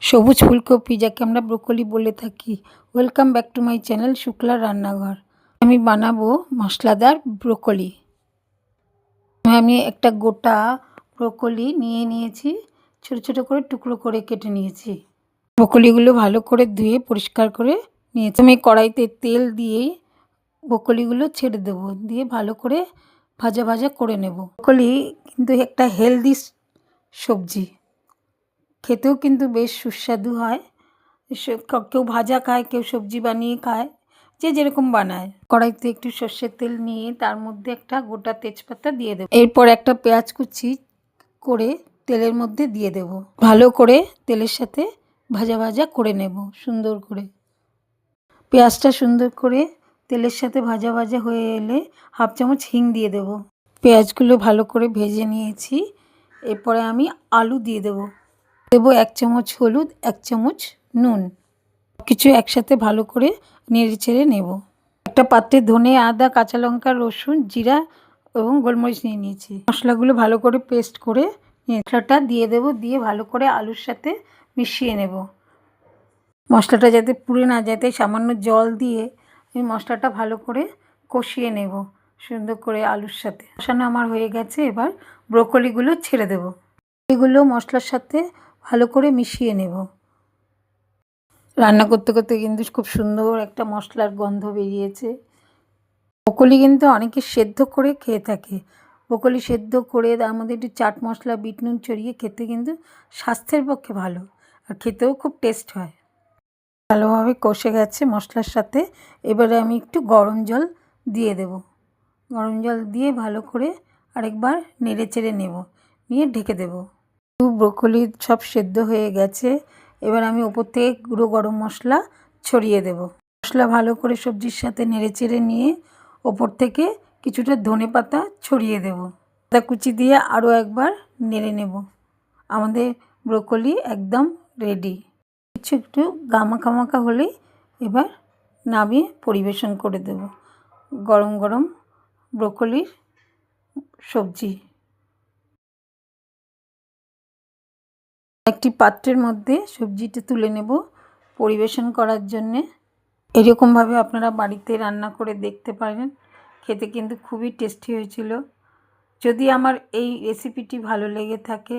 সবুজ ফুলকপি যাকে আমরা ব্রোকলি বলে থাকি। Welcome back to my channel শুক্লার রান্নাঘর। আমি বানাবো মশলাদার ব্রোকলি। আমি একটা গোটা ব্রোকলি নিয়ে নিয়েছি, ছোট ছোট করে টুকরো করে কেটে নিয়েছি। ব্রোকলিগুলো ভালো করে ধুয়ে পরিষ্কার করে নিয়েছি। আমি কড়াইতে তেল দিয়ে ব্রোকলিগুলো ছেড়ে দেবো, দিয়ে ভালো করে ভাজা ভাজা করে নেব। ব্রোকলি কিন্তু একটা হেলদি সবজি, খেতেও কিন্তু বেশ সুস্বাদু হয়। কেউ ভাজা খায়, কেউ সবজি বানিয়ে খায়, যে যেরকম বানায়। কড়াইতে একটু সর্ষের তেল নিয়ে তার মধ্যে একটা গোটা তেজপাতা দিয়ে দেবো। এরপর একটা পেঁয়াজ কুচি করে তেলের মধ্যে দিয়ে দেব। ভালো করে তেলের সাথে ভাজা ভাজা করে নেব সুন্দর করে। পেঁয়াজটা সুন্দর করে তেলের সাথে ভাজা ভাজা হয়ে এলে হাফ চামচ হিং দিয়ে দেব। পেঁয়াজগুলো ভালো করে ভেজে নিয়েছি। এরপরে আমি আলু দিয়ে দেবো। দেবো 1 চামচ হলুদ, 1 চামচ নুন। কিছু একসাথে ভালো করে নেড়ে চেড়ে নেব। একটা পাত্রে ধনে, আদা, কাঁচা লঙ্কা, রসুন, জিরা এবং গোলমরিচ নিয়ে নিয়েছি। মশলাগুলো ভালো করে পেস্ট করে মশলাটা দিয়ে দেব, দিয়ে ভালো করে আলুর সাথে মিশিয়ে নেব। মশলাটা যাতে পুড়ে না যায় তাই সামান্য জল দিয়ে আমি মশলাটা ভালো করে কষিয়ে নেব সুন্দর করে আলুর সাথে। কষানো আমার হয়ে গেছে। এবার ব্রোকলিগুলো ছেড়ে দেব। এগুলো মশলার সাথে ভালো করে মিশিয়ে নেব। রান্না করতে করতে কিন্তু খুব সুন্দর একটা মশলার গন্ধ বেরিয়েছে। ব্রোকলি কিন্তু অনেকে সেদ্ধ করে খেয়ে থাকে। ব্রোকলি সেদ্ধ করে তার মধ্যে একটু চাট মশলা, বিট নুন ছড়িয়ে খেতে কিন্তু স্বাস্থ্যের পক্ষে ভালো, আর খেতেও খুব টেস্ট হয়। ভালোভাবে কষে গেছে মশলার সাথে। এবারে আমি একটু গরম জল দিয়ে দেব। গরম জল দিয়ে ভালো করে আরেকবার নেড়ে চেড়ে নেব, নিয়ে ঢেকে দেব। ব্রোকলি সব সেদ্ধ হয়ে গেছে। এবার আমি ওপর থেকে গুঁড়ো গরম মশলা ছড়িয়ে দেব। মশলা ভালো করে সবজির সাথে নেড়ে চেড়ে নিয়ে ওপর থেকে কিছুটা ধনেপাতা ছড়িয়ে দেব। পাতা কুচি দিয়ে আরও একবার নেড়ে নেব। আমাদের ব্রোকলি একদম রেডি। কিছু একটু গামাখা মাখা হলেই এবার নামিয়ে পরিবেশন করে দেব। গরম গরম ব্রোকলির সবজি। একটি পাত্রের মধ্যে সবজিটা তুলে নেব পরিবেশন করার জন্যে। এরকমভাবে আপনারা বাড়িতে রান্না করে দেখতে পারেন, খেতে কিন্তু খুবই টেস্টি হয়েছিল। যদি আমার এই রেসিপিটি ভালো লেগে থাকে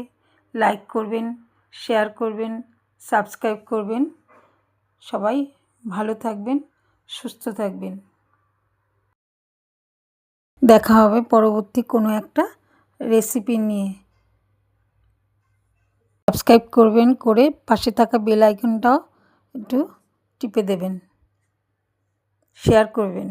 লাইক করবেন, শেয়ার করবেন, সাবস্ক্রাইব করবেন। সবাই ভালো থাকবেন, সুস্থ থাকবেন। দেখা হবে পরবর্তী কোনো একটা রেসিপি নিয়ে। সাবস্ক্রাইব করবেন, করে পাশে থাকা বেল আইকনটাও একটু টিপে দেবেন, শেয়ার করবেন।